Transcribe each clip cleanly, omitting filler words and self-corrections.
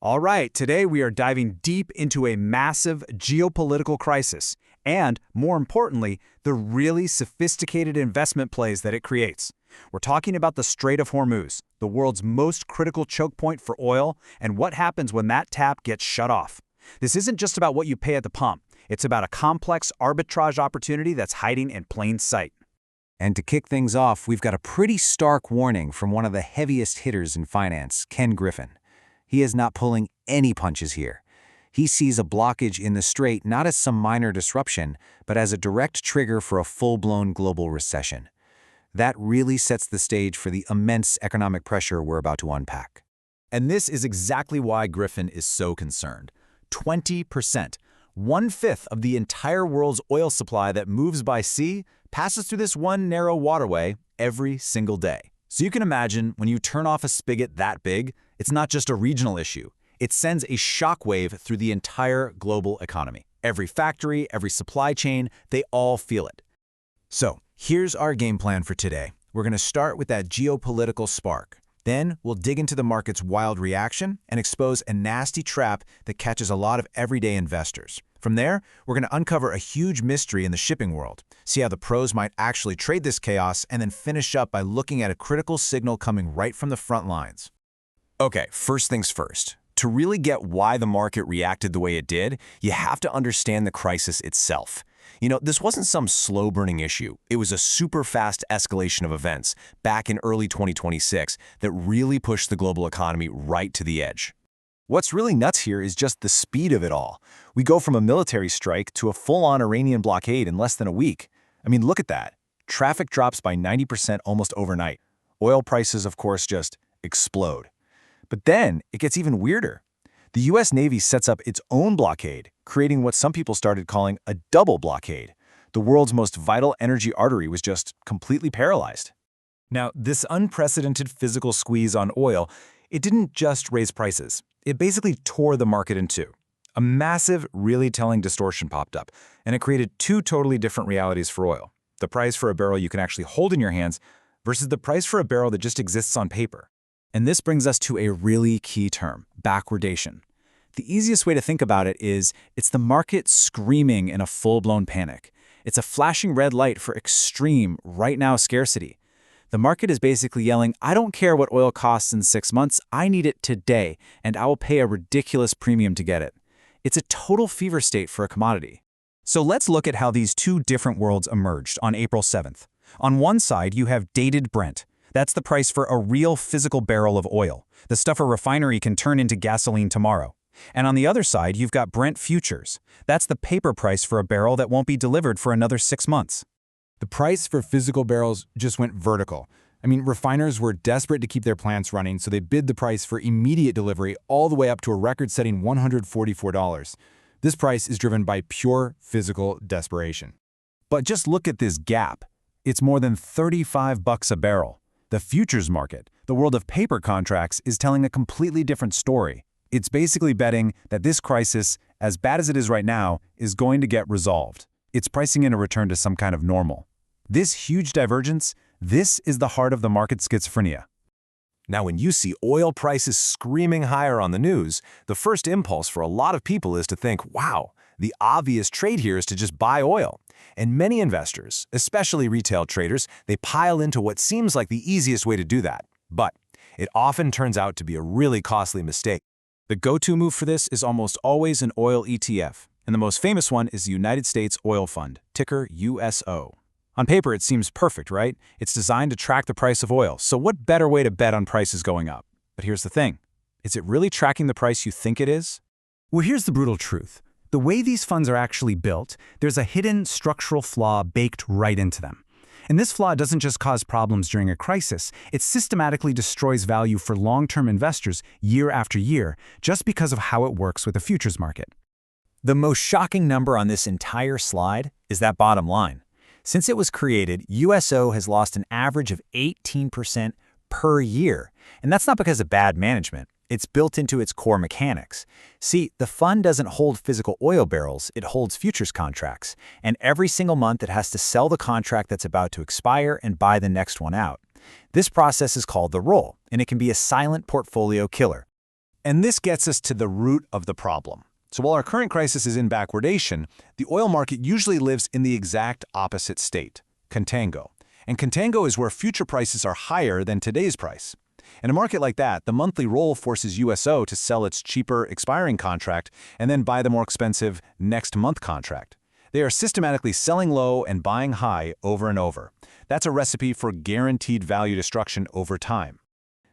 All right, today we are diving deep into a massive geopolitical crisis and, more importantly, the really sophisticated investment plays that it creates. We're talking about the Strait of Hormuz, the world's most critical choke point for oil, and what happens when that tap gets shut off. This isn't just about what you pay at the pump. It's about a complex arbitrage opportunity that's hiding in plain sight. And to kick things off, we've got a pretty stark warning from one of the heaviest hitters in finance, Ken Griffin. He is not pulling any punches here. He sees a blockage in the strait not as some minor disruption, but as a direct trigger for a full-blown global recession. That really sets the stage for the immense economic pressure we're about to unpack. And this is exactly why Griffin is so concerned. 20%, 1/5 of the entire world's oil supply that moves by sea, passes through this one narrow waterway every single day. So you can imagine when you turn off a spigot that big, it's not just a regional issue. It sends a shockwave through the entire global economy. Every factory, every supply chain, they all feel it. So here's our game plan for today. We're going to start with that geopolitical spark. Then we'll dig into the market's wild reaction and expose a nasty trap that catches a lot of everyday investors. From there, we're going to uncover a huge mystery in the shipping world, see how the pros might actually trade this chaos, and then finish up by looking at a critical signal coming right from the front lines. Okay, first things first. To really get why the market reacted the way it did, you have to understand the crisis itself. This wasn't some slow-burning issue. It was a super-fast escalation of events back in early 2026 that really pushed the global economy right to the edge. What's really nuts here is just the speed of it all. We go from a military strike to a full-on Iranian blockade in less than a week. Look at that. Traffic drops by 90% almost overnight. Oil prices, of course, just explode. But then it gets even weirder. The U.S. Navy sets up its own blockade, creating what some people started calling a double blockade. The world's most vital energy artery was just completely paralyzed. Now, this unprecedented physical squeeze on oil, it didn't just raise prices. It basically tore the market in two. A massive, really telling distortion popped up, and it created two totally different realities for oil. The price for a barrel you can actually hold in your hands versus the price for a barrel that just exists on paper. And this brings us to a really key term, backwardation. The easiest way to think about it is it's the market screaming in a full-blown panic. It's a flashing red light for extreme, right-now scarcity. The market is basically yelling, I don't care what oil costs in 6 months, I need it today, and I will pay a ridiculous premium to get it. It's a total fever state for a commodity. So let's look at how these two different worlds emerged on April 7th. On one side, you have dated Brent. That's the price for a real physical barrel of oil, the stuff a refinery can turn into gasoline tomorrow. And on the other side, you've got Brent futures. That's the paper price for a barrel that won't be delivered for another 6 months. The price for physical barrels just went vertical. Refiners were desperate to keep their plants running, so they bid the price for immediate delivery all the way up to a record-setting $144. This price is driven by pure physical desperation. But just look at this gap. It's more than $35 a barrel. The futures market, the world of paper contracts, is telling a completely different story. It's basically betting that this crisis, as bad as it is right now, is going to get resolved. It's pricing in a return to some kind of normal. This huge divergence, this is the heart of the market schizophrenia. Now, when you see oil prices screaming higher on the news, the first impulse for a lot of people is to think, wow, the obvious trade here is to just buy oil. And many investors, especially retail traders, they pile into what seems like the easiest way to do that. But it often turns out to be a really costly mistake. The go-to move for this is almost always an oil ETF, and the most famous one is the United States Oil Fund, ticker USO. On paper, it seems perfect, right? It's designed to track the price of oil, so what better way to bet on prices going up? But here's the thing. Is it really tracking the price you think it is? Well, here's the brutal truth. The way these funds are actually built, there's a hidden structural flaw baked right into them. And this flaw doesn't just cause problems during a crisis, it systematically destroys value for long-term investors year after year just because of how it works with the futures market. The most shocking number on this entire slide is that bottom line. Since it was created, USO has lost an average of 18% per year. And that's not because of bad management. It's built into its core mechanics. See, the fund doesn't hold physical oil barrels, it holds futures contracts. And every single month it has to sell the contract that's about to expire and buy the next one out. This process is called the roll, and it can be a silent portfolio killer. And this gets us to the root of the problem. So while our current crisis is in backwardation, the oil market usually lives in the exact opposite state, contango. And contango is where future prices are higher than today's price. In a market like that, the monthly roll forces USO to sell its cheaper expiring contract and then buy the more expensive next month contract. They are systematically selling low and buying high over and over. That's a recipe for guaranteed value destruction over time.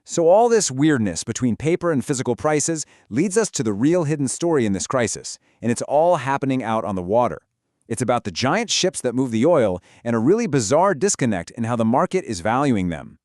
So all this weirdness between paper and physical prices leads us to the real hidden story in this crisis, and it's all happening out on the water. It's about the giant ships that move the oil and a really bizarre disconnect in how the market is valuing them.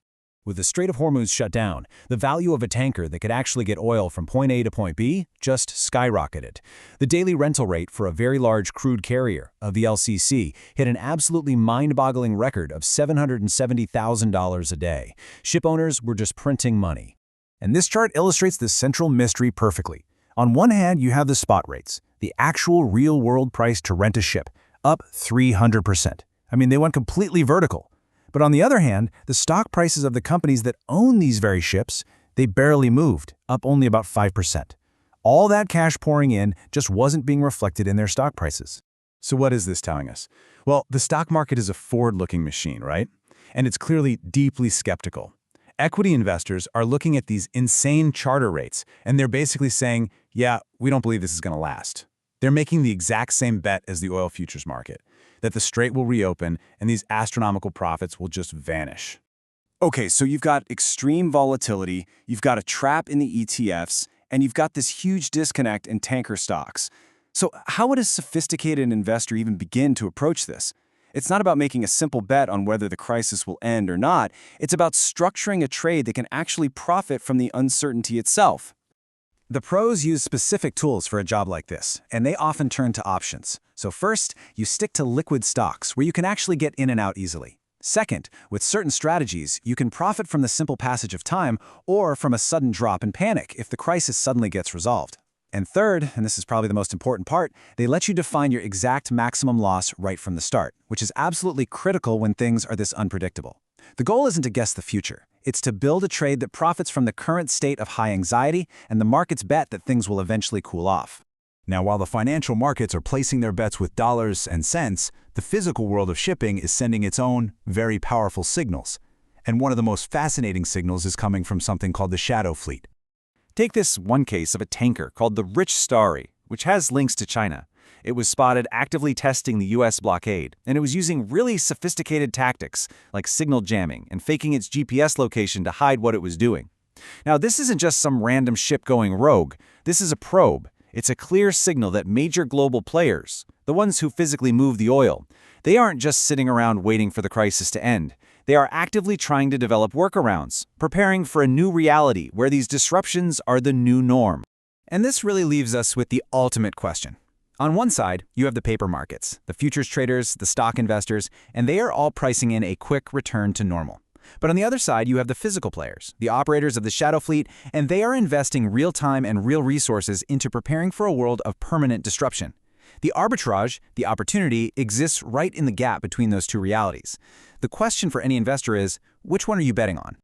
With the Strait of Hormuz shut down, the value of a tanker that could actually get oil from point A to point B just skyrocketed. The daily rental rate for a very large crude carrier, a VLCC, hit an absolutely mind-boggling record of $770,000 a day. Ship owners were just printing money. And this chart illustrates this central mystery perfectly. On one hand, you have the spot rates, the actual real-world price to rent a ship, up 300%. I mean, they went completely vertical. But on the other hand, the stock prices of the companies that own these very ships, they barely moved, up only about 5%. All that cash pouring in just wasn't being reflected in their stock prices. So what is this telling us? Well, the stock market is a forward-looking machine, right? And it's clearly deeply skeptical. Equity investors are looking at these insane charter rates, and they're basically saying, yeah, we don't believe this is going to last. They're making the exact same bet as the oil futures market, that the strait will reopen and these astronomical profits will just vanish. Okay, so you've got extreme volatility, you've got a trap in the ETFs, and you've got this huge disconnect in tanker stocks. So how would a sophisticated investor even begin to approach this? It's not about making a simple bet on whether the crisis will end or not. It's about structuring a trade that can actually profit from the uncertainty itself. The pros use specific tools for a job like this, and they often turn to options. So first, you stick to liquid stocks where you can actually get in and out easily. Second, with certain strategies, you can profit from the simple passage of time or from a sudden drop in panic if the crisis suddenly gets resolved. And third, and this is probably the most important part, they let you define your exact maximum loss right from the start, which is absolutely critical when things are this unpredictable. The goal isn't to guess the future. It's to build a trade that profits from the current state of high anxiety and the market's bet that things will eventually cool off. Now, while the financial markets are placing their bets with dollars and cents, the physical world of shipping is sending its own very powerful signals. And one of the most fascinating signals is coming from something called the shadow fleet. Take this one case of a tanker called the Rich Starry, which has links to China. It was spotted actively testing the U.S. blockade, and it was using really sophisticated tactics like signal jamming and faking its GPS location to hide what it was doing. Now, this isn't just some random ship going rogue. This is a probe. It's a clear signal that major global players, the ones who physically move the oil, they aren't just sitting around waiting for the crisis to end. They are actively trying to develop workarounds, preparing for a new reality where these disruptions are the new norm. And this really leaves us with the ultimate question. On one side, you have the paper markets, the futures traders, the stock investors, and they are all pricing in a quick return to normal. But on the other side, you have the physical players, the operators of the shadow fleet, and they are investing real time and real resources into preparing for a world of permanent disruption. The arbitrage, the opportunity, exists right in the gap between those two realities. The question for any investor is, which one are you betting on?